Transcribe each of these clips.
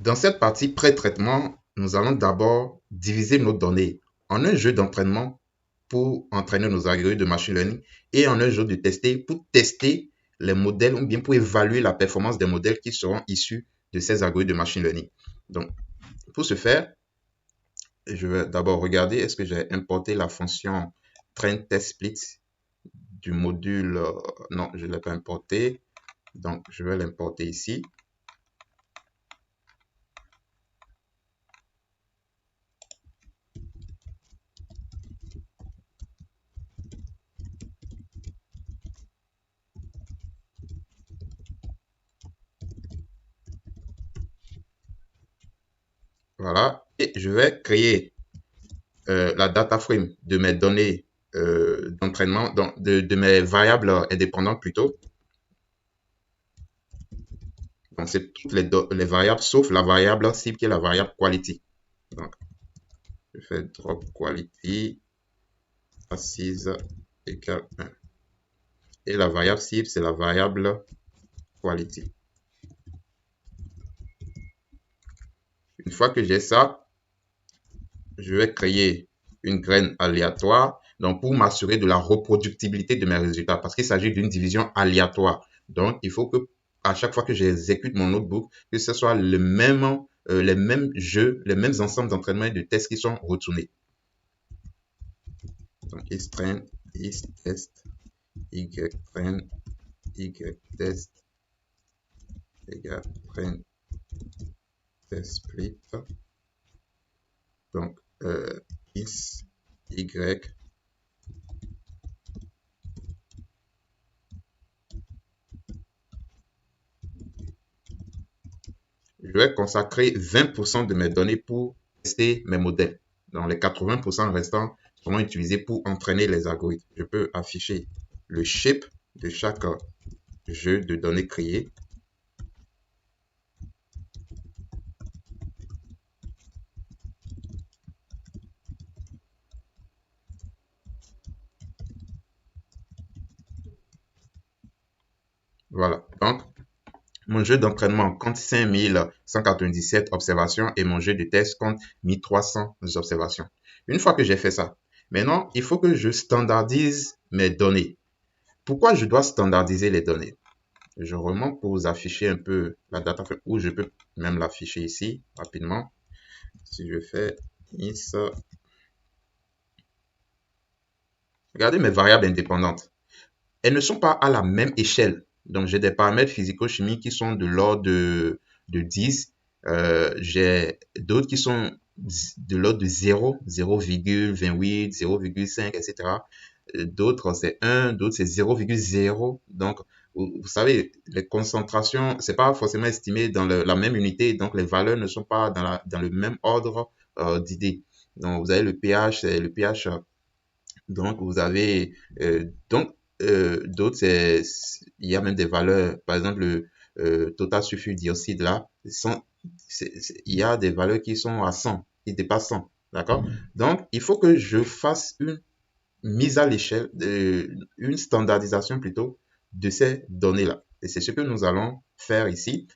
Dans cette partie pré-traitement, nous allons d'abord diviser nos données en un jeu d'entraînement pour entraîner nos algorithmes de machine learning et en un jeu de tester pour tester les modèles ou bien pour évaluer la performance des modèles qui seront issus de ces algorithmes de machine learning. Donc, pour ce faire, je vais d'abord regarder est-ce que j'ai importé la fonction train test split du module. Non, je ne l'ai pas importé. Donc, je vais l'importer ici. Voilà. Et je vais créer la data frame de mes données d'entraînement, de mes variables indépendantes plutôt. Donc, c'est toutes les variables sauf la variable cible qui est la variable quality. Donc, je fais drop quality assise égale 1. Et la variable cible, c'est la variable quality. Une fois que j'ai ça, je vais créer une graine aléatoire. Donc, pour m'assurer de la reproductibilité de mes résultats, parce qu'il s'agit d'une division aléatoire. Donc, il faut que à chaque fois que j'exécute mon notebook, que ce soit les mêmes jeux, les mêmes ensembles d'entraînement et de tests qui sont retournés. Donc, istrain, istest, ytrain, ytest, égale train test split. Donc, is, y, je vais consacrer 20% de mes données pour tester mes modèles. Donc, les 80% restants seront utilisés pour entraîner les algorithmes. Je peux afficher le shape de chaque jeu de données créé. Voilà. Donc, mon jeu d'entraînement compte 5197 observations et mon jeu de test compte 1300 observations. Une fois que j'ai fait ça, maintenant, il faut que je standardise mes données. Pourquoi je dois standardiser les données? Je remonte pour vous afficher un peu la data frame, ou je peux même l'afficher ici rapidement. Si je fais is, regardez mes variables indépendantes. Elles ne sont pas à la même échelle. Donc, j'ai des paramètres physico-chimiques qui sont de l'ordre de 10. J'ai d'autres qui sont de l'ordre de 0, 0,28, 0,5, etc. D'autres, c'est 1, d'autres, c'est 0,0. Donc, vous savez, les concentrations, c'est pas forcément estimé dans la même unité. Donc, les valeurs ne sont pas dans le même ordre d'idées. Donc, vous avez le pH, c'est le pH. Donc, vous avez d'autres, il y a même des valeurs, par exemple, le total sulfure dioxyde là, il y a des valeurs qui sont à 100, qui dépassent 100, d'accord? Donc, il faut que je fasse une mise à l'échelle, une standardisation plutôt de ces données-là. Et c'est ce que nous allons faire ici.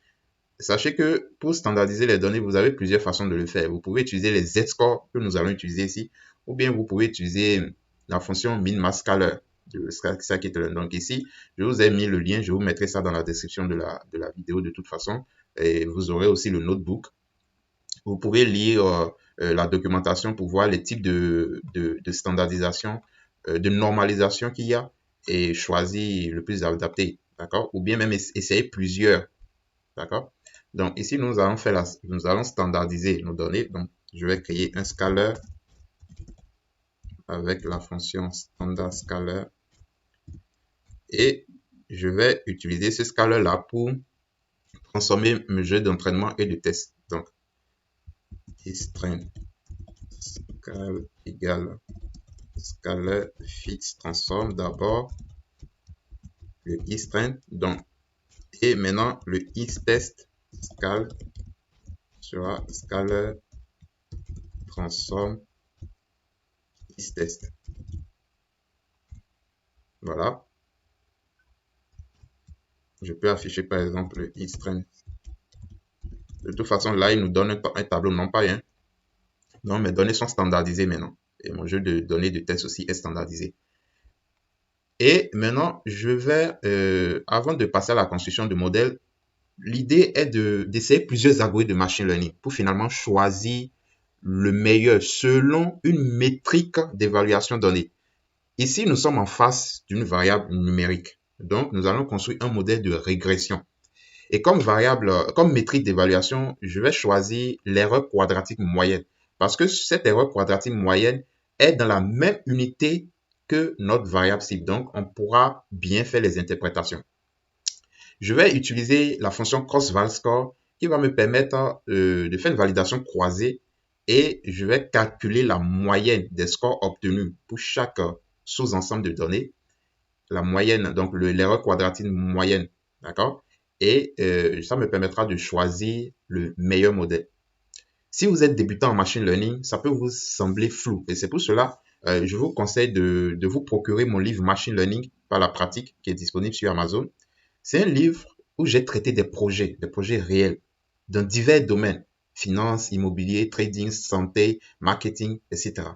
Sachez que pour standardiser les données, vous avez plusieurs façons de le faire. Vous pouvez utiliser les Z-scores que nous allons utiliser ici, ou bien vous pouvez utiliser la fonction min-max-scaler de scikit-learn. Donc ici, je vous ai mis le lien, je vous mettrai ça dans la description de la vidéo de toute façon. Et vous aurez aussi le notebook. Vous pouvez lire la documentation pour voir les types de standardisation, de normalisation qu'il y a et choisir le plus adapté. D'accord? Ou bien même essayer plusieurs. D'accord? Donc ici, nous allons standardiser nos données. Donc, je vais créer un scaler avec la fonction standard scaler et je vais utiliser ce scaler là pour transformer mes jeux d'entraînement et de test. Donc, istrain scaler égale scaler fixe transforme d'abord le istrain. Donc, et maintenant le istest scaler sera scaler transforme istest. Voilà. Je peux afficher par exemple le istrain De toute façon, là, il nous donne un tableau, non pas, hein. Non, mes données sont standardisées maintenant. Et mon jeu de données de test aussi est standardisé. Et maintenant, je vais, avant de passer à la construction de modèles, l'idée est d'essayer plusieurs algorithmes de machine learning pour finalement choisir le meilleur selon une métrique d'évaluation donnée. Ici, nous sommes en face d'une variable numérique. Donc, nous allons construire un modèle de régression. Et comme variable, comme métrique d'évaluation, je vais choisir l'erreur quadratique moyenne. Parce que cette erreur quadratique moyenne est dans la même unité que notre variable cible. Donc, on pourra bien faire les interprétations. Je vais utiliser la fonction cross-val-score qui va me permettre de faire une validation croisée et je vais calculer la moyenne des scores obtenus pour chaque sous-ensemble de données. La moyenne, donc l'erreur quadratique moyenne, d'accord? Et ça me permettra de choisir le meilleur modèle. Si vous êtes débutant en machine learning, ça peut vous sembler flou. Et c'est pour cela, je vous conseille de vous procurer mon livre Machine Learning par la pratique qui est disponible sur Amazon. C'est un livre où j'ai traité des projets réels dans divers domaines, finance, immobilier, trading, santé, marketing, etc.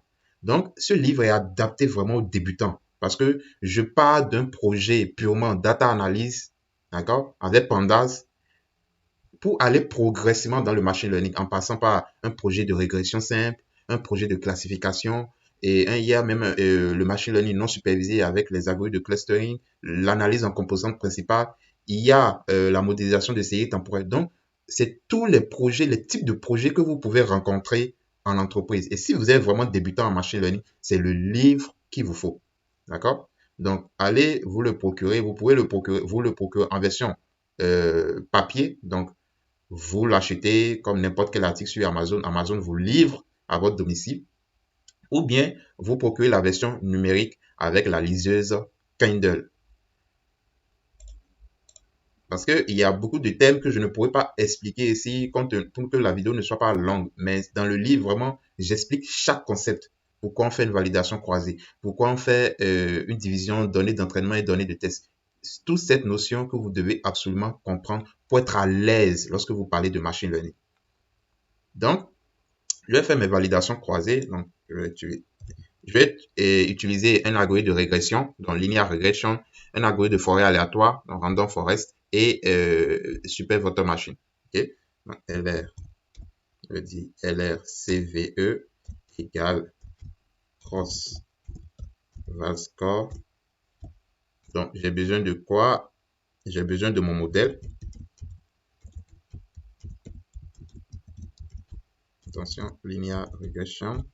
Donc, ce livre est adapté vraiment aux débutants parce que je pars d'un projet purement data analyse, d'accord, avec Pandas, pour aller progressivement dans le machine learning en passant par un projet de régression simple, un projet de classification et il y a même le machine learning non supervisé avec les algorithmes de clustering, l'analyse en composantes principales, il y a la modélisation de séries temporelles. Donc, c'est tous les projets, les types de projets que vous pouvez rencontrer en entreprise. Et si vous êtes vraiment débutant en machine learning, c'est le livre qu'il vous faut. D'accord? Donc, allez vous le procurer. Vous pouvez vous le procurer en version papier. Donc, vous l'achetez comme n'importe quel article sur Amazon. Amazon vous livre à votre domicile. Ou bien vous procurez la version numérique avec la liseuse Kindle. Parce qu'il y a beaucoup de thèmes que je ne pourrais pas expliquer ici pour que la vidéo ne soit pas longue. Mais dans le livre, vraiment, j'explique chaque concept. Pourquoi on fait une validation croisée. Pourquoi on fait une division données d'entraînement et données de test. Toute cette notion que vous devez absolument comprendre pour être à l'aise lorsque vous parlez de machine learning. Donc, je vais faire mes validations croisées. Donc, je vais utiliser un algorithme de régression, donc linear regression, un algorithme de forêt aléatoire, donc random forest, et super vector machine. Ok, donc LR, je dis LRCVE égale cross valscore. Donc, j'ai besoin de quoi? J'ai besoin de mon modèle. Attention, linear regression.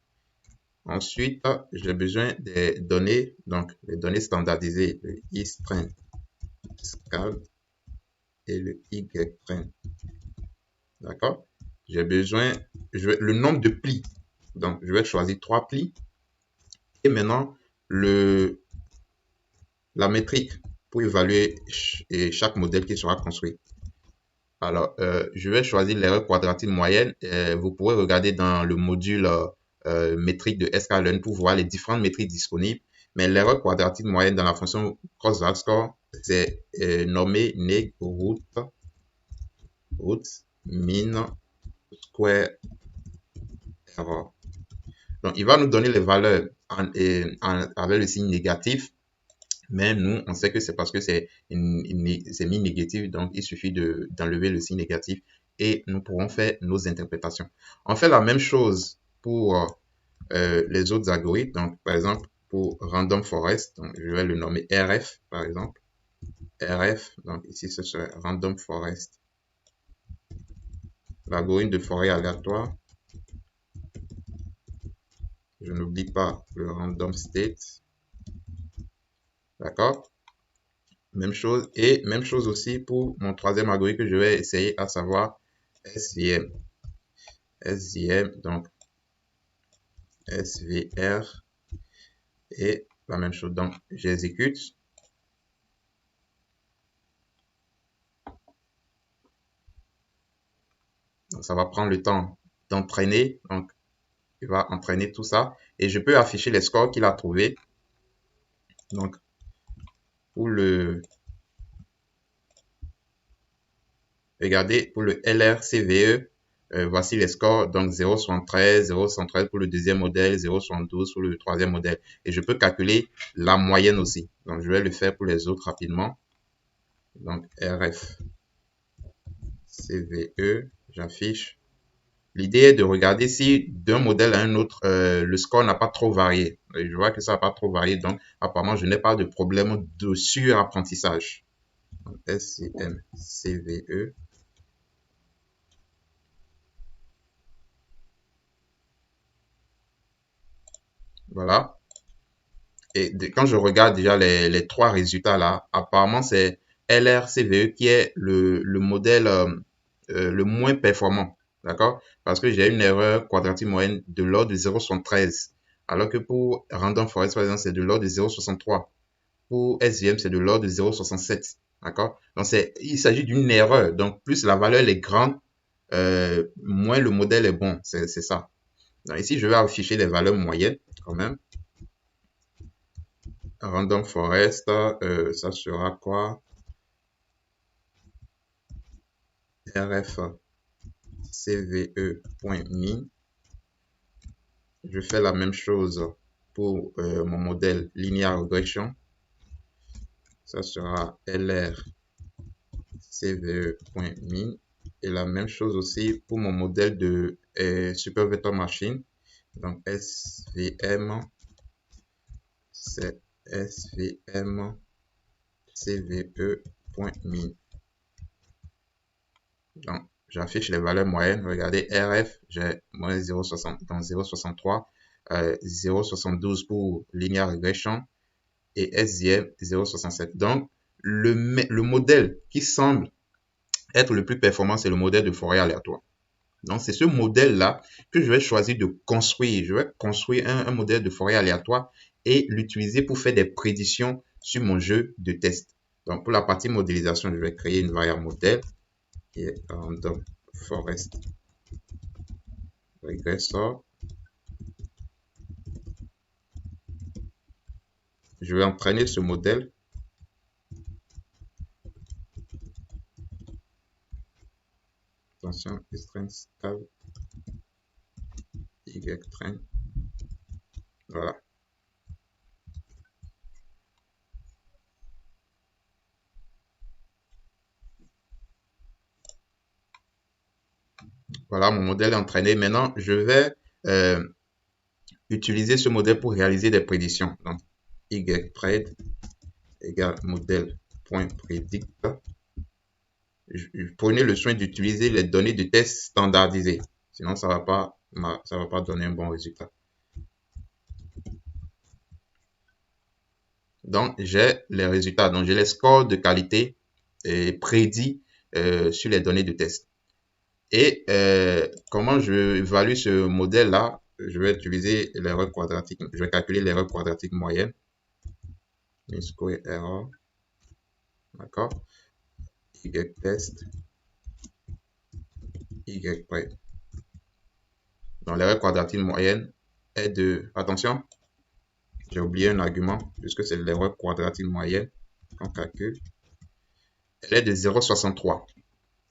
Ensuite, j'ai besoin des données, donc les données standardisées, le i-string scale et le y-string. D'accord? J'ai besoin, le nombre de plis. Donc, je vais choisir 3 plis. Et maintenant, la métrique pour évaluer chaque modèle qui sera construit. Alors, je vais choisir l'erreur quadratique moyenne. Vous pourrez regarder dans le module métrique de sklearn pour voir les différentes métriques disponibles. Mais l'erreur quadratique moyenne dans la fonction cross-valscore, c'est nommé neg root min square error. Donc, il va nous donner les valeurs avec le signe négatif. Mais nous, on sait que c'est parce que c'est mis négatif. Donc, il suffit d'enlever le signe négatif et nous pourrons faire nos interprétations. On fait la même chose pour les autres algorithmes. Donc, par exemple, pour Random Forest, donc, je vais le nommer RF, par exemple. RF, donc ici, ce serait Random Forest. L'algorithme de forêt aléatoire. Je n'oublie pas le Random State. D'accord? Même chose. Et même chose aussi pour mon troisième algorithme que je vais essayer, à savoir SVM. SVM, donc SVR. Et la même chose. Donc, j'exécute. Donc, ça va prendre le temps d'entraîner. Donc, il va entraîner tout ça. Et je peux afficher les scores qu'il a trouvés. Donc, pour le Regardez, pour le LRCVE, voici les scores. Donc 0,73, 0,73 pour le deuxième modèle, 0,72 pour le troisième modèle. Et je peux calculer la moyenne aussi. Donc je vais le faire pour les autres rapidement. Donc RF, CVE, j'affiche. L'idée est de regarder si d'un modèle à un autre, le score n'a pas trop varié. Et je vois que ça n'a pas trop varié, donc apparemment je n'ai pas de problème de surapprentissage. SCM, CVE. Voilà. Et quand je regarde déjà les trois résultats là, apparemment c'est LRCVE qui est le modèle le moins performant. D'accord? Parce que j'ai une erreur quadratique moyenne de l'ordre de 0,73. Alors que pour Random Forest, par exemple, c'est de l'ordre de 0,63. Pour SVM, c'est de l'ordre de 0,67. D'accord? Donc, il s'agit d'une erreur. Donc, plus la valeur est grande, moins le modèle est bon. C'est ça. Donc, ici, je vais afficher les valeurs moyennes quand même. Random Forest, ça sera quoi? RF CVE.min. Je fais la même chose pour mon modèle Linear Regression. Ça sera LR CVE.min. Et la même chose aussi pour mon modèle de Super Vector Machine. Donc SVM, c'est SVM CVE.min. Donc, j'affiche les valeurs moyennes. Regardez, RF, j'ai moins 0,60, donc 0,63, 0,72 pour Linear Regression et SVM 0,67. Donc, le modèle qui semble être le plus performant, c'est le modèle de forêt aléatoire. Donc, c'est ce modèle-là que je vais choisir de construire. Je vais construire un modèle de forêt aléatoire et l'utiliser pour faire des prédictions sur mon jeu de test. Donc, pour la partie modélisation, je vais créer une variable modèle qui est random forest regressor. Je vais entraîner ce modèle. Attention, string stable y-train. Voilà. Voilà, mon modèle est entraîné. Maintenant, je vais utiliser ce modèle pour réaliser des prédictions. Donc, y-pred égale modèle.predict. Prenez le soin d'utiliser les données de test standardisées. Sinon, ça va pas donner un bon résultat. Donc, j'ai les résultats. Donc, j'ai les scores de qualité prédits sur les données de test. Et comment je évalue ce modèle-là? Je vais utiliser l'erreur quadratique. Je vais calculer l'erreur quadratique moyenne. Mean square error. D'accord? Y-test. Y-pred. Donc, l'erreur quadratique moyenne est de... Attention, j'ai oublié un argument, puisque c'est l'erreur quadratique moyenne qu'on calcule. Elle est de 0,63.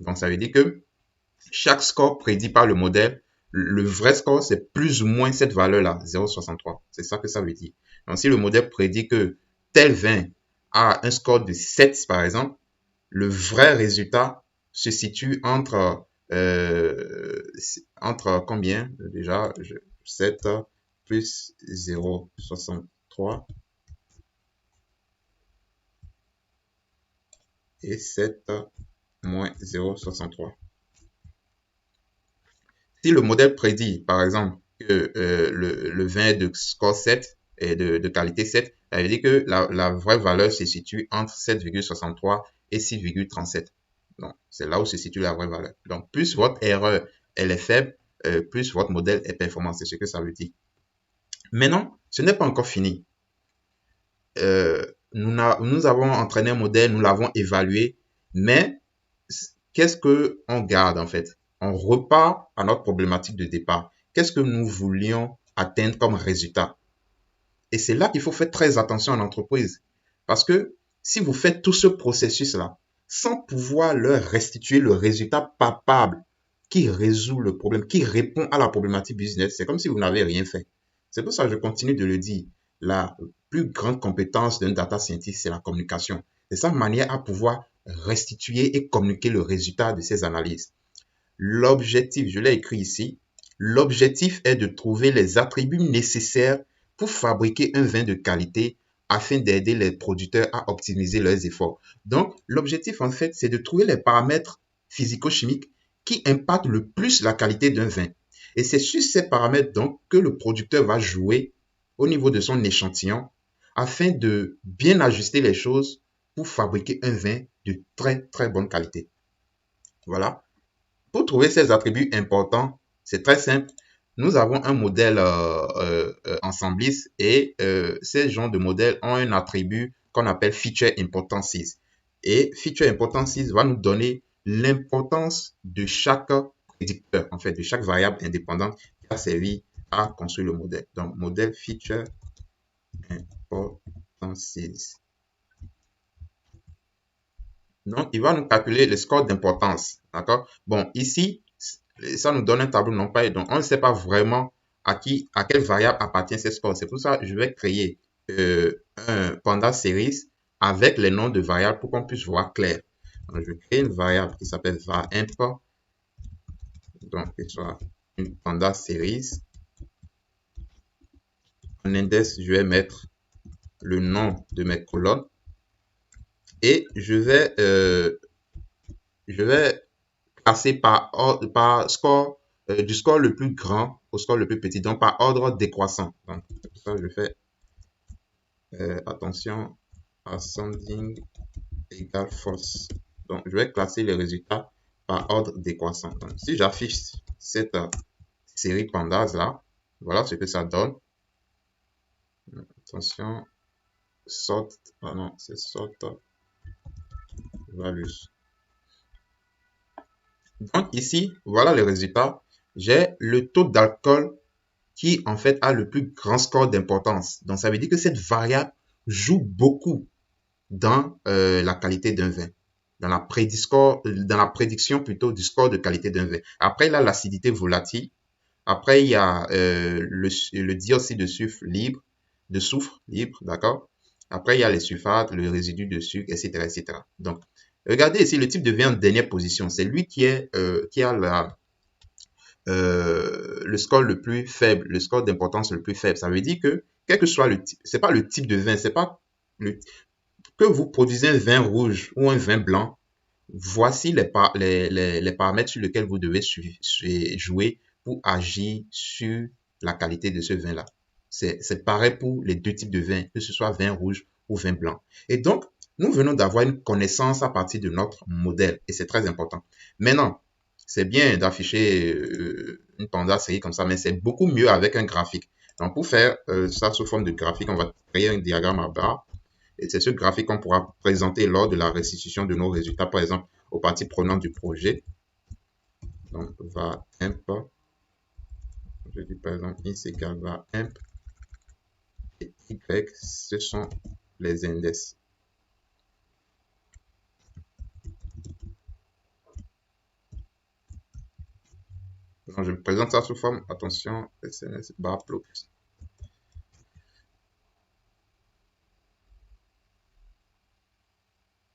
Donc, ça veut dire que chaque score prédit par le modèle, le vrai score, c'est plus ou moins cette valeur-là, 0,63. C'est ça que ça veut dire. Donc, si le modèle prédit que tel vin a un score de 7, par exemple, le vrai résultat se situe entre combien? Déjà, 7 plus 0,63 et 7 moins 0,63. Si le modèle prédit, par exemple, que le vin est de score 7 et de qualité 7, ça veut dire que la vraie valeur se situe entre 7,63 et 6,37. Donc, c'est là où se situe la vraie valeur. Donc, plus votre erreur elle est faible, plus votre modèle est performant. C'est ce que ça veut dire. Maintenant, ce n'est pas encore fini. Nous avons entraîné un modèle, nous l'avons évalué, mais qu'est-ce qu'on garde en fait? On repart à notre problématique de départ. Qu'est-ce que nous voulions atteindre comme résultat? Et c'est là qu'il faut faire très attention en entreprise. Parce que si vous faites tout ce processus-là, sans pouvoir leur restituer le résultat palpable qui résout le problème, qui répond à la problématique business, c'est comme si vous n'avez rien fait. C'est pour ça que je continue de le dire. La plus grande compétence d'un data scientist, c'est la communication. C'est sa manière à pouvoir restituer et communiquer le résultat de ses analyses. L'objectif, je l'ai écrit ici, l'objectif est de trouver les attributs nécessaires pour fabriquer un vin de qualité afin d'aider les producteurs à optimiser leurs efforts. Donc, l'objectif, en fait, c'est de trouver les paramètres physico-chimiques qui impactent le plus la qualité d'un vin. Et c'est sur ces paramètres, donc, que le producteur va jouer au niveau de son échantillon afin de bien ajuster les choses pour fabriquer un vin de très, très bonne qualité. Voilà. Pour trouver ces attributs importants, c'est très simple. Nous avons un modèle ensembliste et ces genres de modèles ont un attribut qu'on appelle Feature Importances. Et Feature Importances va nous donner l'importance de chaque prédicteur, en fait, de chaque variable indépendante qui a servi à construire le modèle. Donc, modèle Feature Importances. Donc, il va nous calculer le score d'importance. D'accord? Bon, ici, ça nous donne un tableau NumPy. Donc, on ne sait pas vraiment à quelle variable appartient ce score. C'est pour ça que je vais créer un Pandas Series avec les noms de variables pour qu'on puisse voir clair. Donc, je vais créer une variable qui s'appelle var_imp. Donc, ce soit une Pandas Series. En index, je vais mettre le nom de mes colonnes. Et je vais passer par score, du score le plus grand au score le plus petit, donc par ordre décroissant. Donc, pour ça, je fais attention, ascending égale false. Donc, je vais classer les résultats par ordre décroissant. Donc, si j'affiche cette série pandas là, voilà ce que ça donne. Attention, sort, ah non, c'est sort values. Donc ici, voilà les résultats. J'ai le taux d'alcool qui en fait a le plus grand score d'importance. Donc ça veut dire que cette variable joue beaucoup dans la qualité d'un vin, dans la prédiction plutôt du score de qualité d'un vin. Après, il y a l'acidité volatile. Après, il y a le dioxyde de soufre libre, d'accord? Après, il y a les sulfates, le résidu de sucre, etc., etc. Donc, regardez ici le type de vin en dernière position. C'est lui qui a le score le plus faible, le score d'importance le plus faible. Ça veut dire que, quel que soit le type, c'est pas le type de vin, c'est pas que vous produisez un vin rouge ou un vin blanc. Voici les paramètres sur lesquels vous devez jouer pour agir sur la qualité de ce vin-là. C'est pareil pour les deux types de vins, que ce soit vin rouge ou vin blanc. Et donc, nous venons d'avoir une connaissance à partir de notre modèle et c'est très important. Maintenant, c'est bien d'afficher une pandas série comme ça, mais c'est beaucoup mieux avec un graphique. Donc, pour faire ça sous forme de graphique, on va créer un diagramme à barre. Et c'est ce graphique qu'on pourra présenter lors de la restitution de nos résultats, par exemple, aux parties prenantes du projet. Donc, var_imp. Je dis par exemple, x égale var_imp. Et y, ce sont les index. Donc, je présente ça sous forme, attention, SNS bar plot.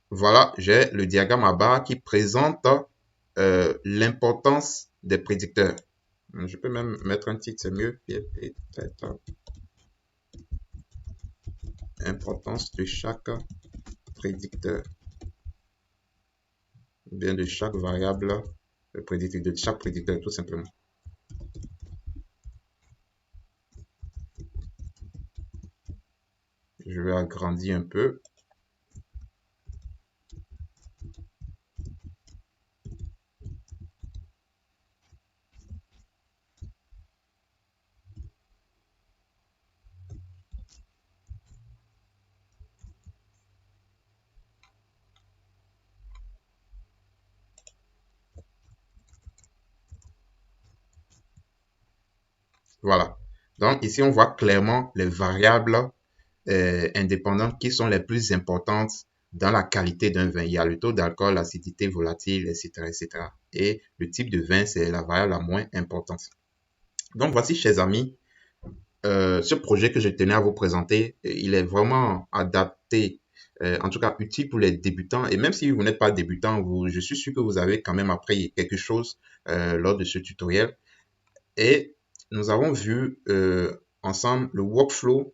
Voilà, j'ai le diagramme à barre qui présente l'importance des prédicteurs. Je peux même mettre un titre, c'est mieux. Importance de chaque prédicteur. Bien de chaque variable prédictive, de chaque prédicteur tout simplement. Je vais agrandir un peu. Voilà. Donc ici, on voit clairement les variables indépendantes qui sont les plus importantes dans la qualité d'un vin. Il y a le taux d'alcool, l'acidité volatile, etc., etc. Et le type de vin, c'est la variable la moins importante. Donc voici, chers amis, ce projet que je tenais à vous présenter, il est vraiment adapté, en tout cas utile pour les débutants. Et même si vous n'êtes pas débutant, je suis sûr que vous avez quand même appris quelque chose lors de ce tutoriel. Et nous avons vu ensemble le workflow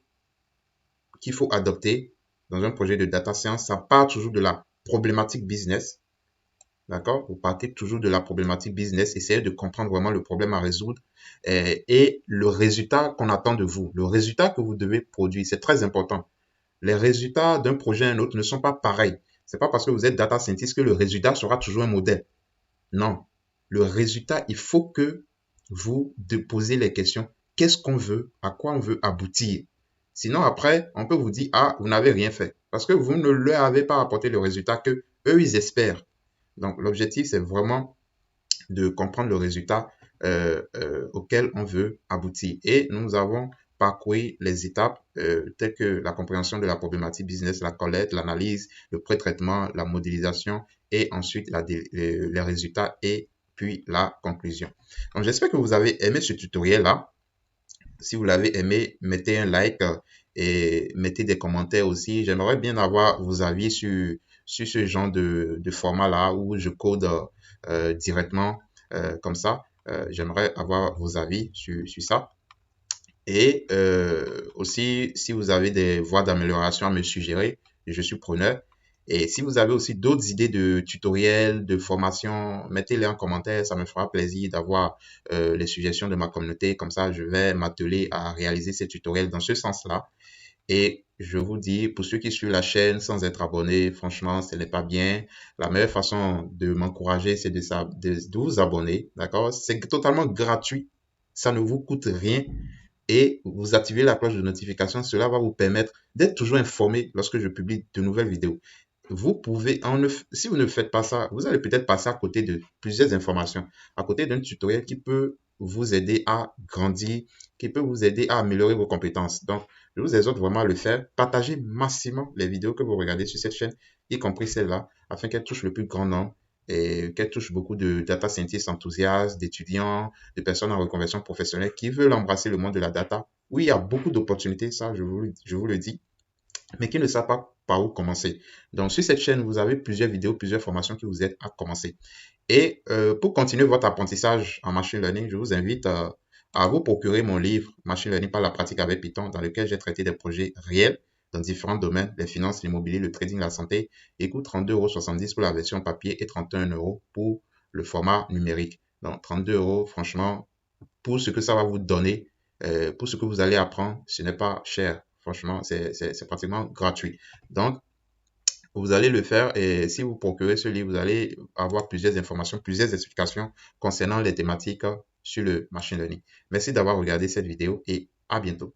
qu'il faut adopter dans un projet de data science. Ça part toujours de la problématique business. D'accord? Vous partez toujours de la problématique business, essayez de comprendre vraiment le problème à résoudre et le résultat qu'on attend de vous, le résultat que vous devez produire, c'est très important. Les résultats d'un projet à un autre ne sont pas pareils. C'est pas parce que vous êtes data scientist que le résultat sera toujours un modèle. Non. Le résultat, il faut que vous posez les questions. Qu'est-ce qu'on veut? À quoi on veut aboutir? Sinon, après, on peut vous dire, ah, vous n'avez rien fait. Parce que vous ne leur avez pas apporté le résultat que eux, ils espèrent. Donc, l'objectif, c'est vraiment de comprendre le résultat auquel on veut aboutir. Et nous avons parcouru les étapes telles que la compréhension de la problématique business, la collecte, l'analyse, le pré-traitement, la modélisation et ensuite les résultats et puis la conclusion. Donc, j'espère que vous avez aimé ce tutoriel-là. Si vous l'avez aimé, mettez un like et mettez des commentaires aussi. J'aimerais bien avoir vos avis sur ce genre de format-là où je code directement comme ça. J'aimerais avoir vos avis sur ça. Et aussi, si vous avez des voies d'amélioration à me suggérer, je suis preneur. Et si vous avez aussi d'autres idées de tutoriels, de formation, mettez-les en commentaire. Ça me fera plaisir d'avoir les suggestions de ma communauté. Comme ça, je vais m'atteler à réaliser ces tutoriels dans ce sens-là. Et je vous dis, pour ceux qui suivent la chaîne sans être abonnés, franchement, ce n'est pas bien. La meilleure façon de m'encourager, c'est de vous abonner. D'accord? C'est totalement gratuit. Ça ne vous coûte rien et vous activez la cloche de notification. Cela va vous permettre d'être toujours informé lorsque je publie de nouvelles vidéos. Vous pouvez, si vous ne faites pas ça, vous allez peut-être passer à côté de plusieurs informations, à côté d'un tutoriel qui peut vous aider à grandir, qui peut vous aider à améliorer vos compétences. Donc, je vous exhorte vraiment à le faire. Partagez massivement les vidéos que vous regardez sur cette chaîne, y compris celle-là, afin qu'elle touche le plus grand nombre et qu'elle touche beaucoup de data scientists enthousiastes, d'étudiants, de personnes en reconversion professionnelle qui veulent embrasser le monde de la data. Oui, il y a beaucoup d'opportunités, ça, je vous le dis, mais qui ne savent pas par où commencer. Donc, sur cette chaîne, vous avez plusieurs vidéos, plusieurs formations qui vous aident à commencer. Et pour continuer votre apprentissage en machine learning, je vous invite à vous procurer mon livre Machine Learning par la pratique avec Python, dans lequel j'ai traité des projets réels dans différents domaines, les finances, l'immobilier, le trading, la santé. Il coûte 32,70 € pour la version papier et 31 € pour le format numérique. Donc, 32 €, franchement, pour ce que ça va vous donner, pour ce que vous allez apprendre, ce n'est pas cher. Franchement, c'est pratiquement gratuit. Donc, vous allez le faire et si vous procurez ce livre, vous allez avoir plusieurs informations, plusieurs explications concernant les thématiques sur le machine learning. Merci d'avoir regardé cette vidéo et à bientôt.